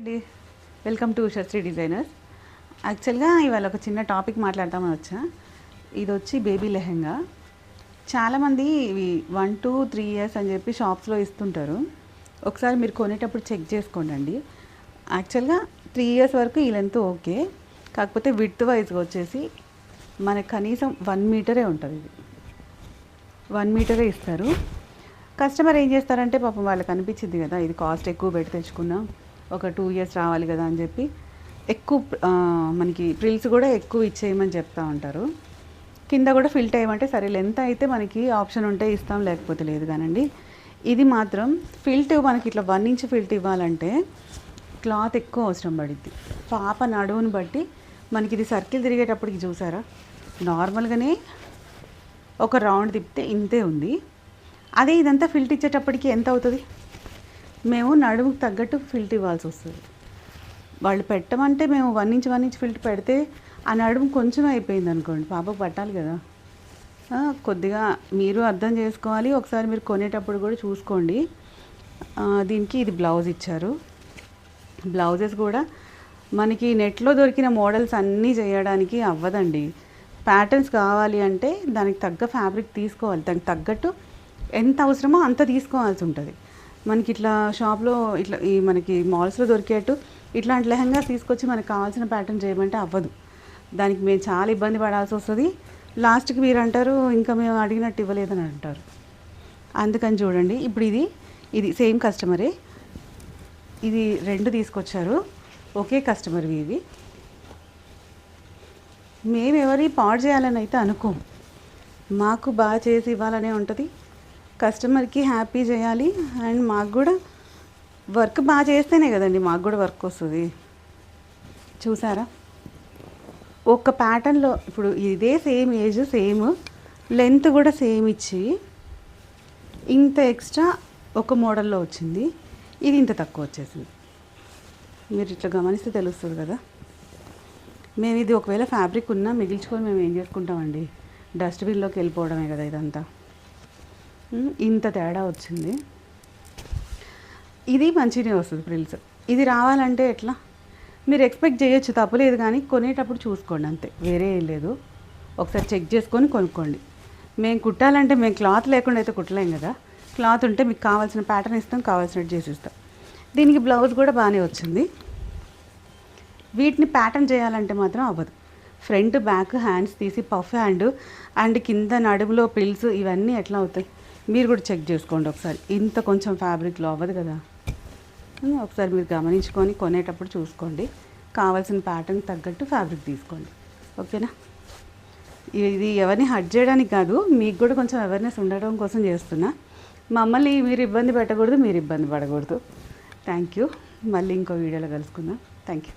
అండి welcome to Ushasri designers. యాక్చువల్గా ఇవాళ ఒక చిన్న టాపిక్ మాట్లాడతామని వచ్చా. ఇది వచ్చి బేబీ లెహెంగా. చాలామంది ఇవి 1 to 3 years అని చెప్పి షాప్స్లో ఇస్తుంటారు. ఒకసారి మీరు కొనేటప్పుడు చెక్ చేసుకోండి. యాక్చువల్గా 3 years వరకు ఈ లెంత్ ఓకే, కాకపోతే విడ్త్ వైజ్గా వచ్చేసి మనకు కనీసం 1 మీటరే ఉంటుంది. ఇది 1 మీటరే ఇస్తారు. కస్టమర్ ఏం చేస్తారంటే పాపం వాళ్ళకి అనిపించింది కదా, ఇది కాస్ట్ ఎక్కువ పెట్టి తెచ్చుకున్నా, ఒక 2 years రావాలి కదా అని చెప్పి ఎక్కువ మనకి ప్రిల్స్ కూడా ఎక్కువ ఇచ్చేయమని చెప్తా ఉంటారు. కింద కూడా ఫిల్ట్ అయ్యమంటే సరే లెంత్ అయితే మనకి ఆప్షన్ ఉంటే ఇస్తాం, లేకపోతే లేదు. కానండి ఇది మాత్రం ఫిల్ట్ మనకి ఇట్లా 1 inch ఫిల్ట్ ఇవ్వాలంటే క్లాత్ ఎక్కువ అవసరం పడుద్ది. పాప నడువుని బట్టి మనకి ఇది సర్కిల్ తిరిగేటప్పటికి చూసారా, నార్మల్గానే ఒక రౌండ్ తిప్పితే ఇంతే ఉంది. అదే ఇదంతా ఫిల్ట్ ఇచ్చేటప్పటికి ఎంత అవుతుంది? మేము నడుముకు తగ్గట్టు ఫిల్ట్ ఇవ్వాల్సి వస్తుంది. వాళ్ళు పెట్టమంటే మేము 1 inch ఫిల్ట్ పెడితే ఆ నడుము కొంచెం అయిపోయింది అనుకోండి, పాపకు పట్టాలి కదా. కొద్దిగా మీరు అర్థం చేసుకోవాలి. ఒకసారి మీరు కొనేటప్పుడు కూడా చూసుకోండి. దీనికి ఇది బ్లౌజ్ ఇచ్చారు. బ్లౌజెస్ కూడా మనకి నెట్లో దొరికిన మోడల్స్ అన్నీ చేయడానికి అవ్వదండి. ప్యాటర్న్స్ కావాలి అంటే దానికి తగ్గ ఫ్యాబ్రిక్ తీసుకోవాలి, దానికి తగ్గట్టు ఎంత అవసరమో అంత తీసుకోవాల్సి ఉంటుంది. మనకి ఇట్లా షాప్లో ఇట్లా ఈ మనకి మాల్స్లో దొరికేట్టు ఇట్లాంటి లెహంగా తీసుకొచ్చి మనకు కావాల్సిన ప్యాటర్న్ చేయమంటే అవ్వదు. దానికి మేము చాలా ఇబ్బంది పడాల్సి వస్తుంది. లాస్ట్కి మీరు అంటారు ఇంకా మేము అడిగినట్టు ఇవ్వలేదని అంటారు. అందుకని చూడండి, ఇప్పుడు ఇది సేమ్ కస్టమరే, ఇది 2 తీసుకొచ్చారు, ఒకే కస్టమర్వి. ఇవి మేము ఎవరి పాడు చేయాలని అయితే అనుకోము, మాకు బాగా చేసి ఇవ్వాలనే ఉంటుంది. కస్టమర్కి హ్యాపీ చేయాలి, అండ్ మాకు కూడా వర్క్ బాగా చేస్తేనే కదండి మాకు కూడా వర్క్ వస్తుంది. చూసారా, ఒక ప్యాటర్న్లో ఇప్పుడు ఇదే సేమ్ ఏజ్, సేమ్ లెంత్ కూడా సేమ్ ఇచ్చి ఇంత ఎక్స్ట్రా ఒక మోడల్లో వచ్చింది, ఇది ఇంత తక్కువ వచ్చేసింది. మీరు ఇట్లా గమనిస్తే తెలుస్తుంది కదా. మేము ఇది ఒకవేళ ఫ్యాబ్రిక్ ఉన్నా మిగిల్చుకొని మేము ఏం చేసుకుంటామండి, డస్ట్బిన్లోకి వెళ్ళిపోవడమే కదా ఇదంతా. ఇంత తేడా వచ్చింది. ఇది మంచిగానే వస్తుంది ప్రిల్స్. ఇది రావాలంటే ఎట్లా మీరు ఎక్స్పెక్ట్ చేయొచ్చు, తప్పలేదు. కానీ కొనేటప్పుడు చూసుకోండి అంతే, వేరే ఏం లేదు. ఒకసారి చెక్ చేసుకొని కొనుక్కోండి. మేము కుట్టాలంటే మేము క్లాత్ లేకుండా అయితే కుట్టలేం కదా. క్లాత్ ఉంటే మీకు కావాల్సిన ప్యాటర్న్ ఇస్తాం, కావాల్సినట్టు చేసి ఇస్తాం. దీనికి బ్లౌజ్ కూడా బాగానే వచ్చింది. వీటిని ప్యాటర్న్ చేయాలంటే మాత్రం అవ్వదు. ఫ్రంట్ బ్యాక్ హ్యాండ్స్ తీసి పఫ్ హ్యాండ్ అండ్ కింద నడుములో ప్రిల్స్ ఇవన్నీ ఎట్లా అవుతాయి మీరు కూడా చెక్ చేసుకోండి ఒకసారి. ఇంత కొంచెం ఫ్యాబ్రిక్లో అవ్వదు కదా. ఒకసారి మీరు గమనించుకొని కొనేటప్పుడు చూసుకోండి, కావాల్సిన ప్యాటర్న్ తగ్గట్టు ఫ్యాబ్రిక్ తీసుకోండి. ఓకేనా. ఇది ఎవరిని హర్ట్ చేయడానికి కాదు, మీకు కూడా కొంచెం అవేర్నెస్ ఉండడం కోసం చేస్తున్నా. మమ్మల్ని మీరు ఇబ్బంది పెట్టకూడదు, మీరు ఇబ్బంది పడకూడదు. Thank you. మళ్ళీ ఇంకో వీడియోలో కలుసుకుందాం. Thank you.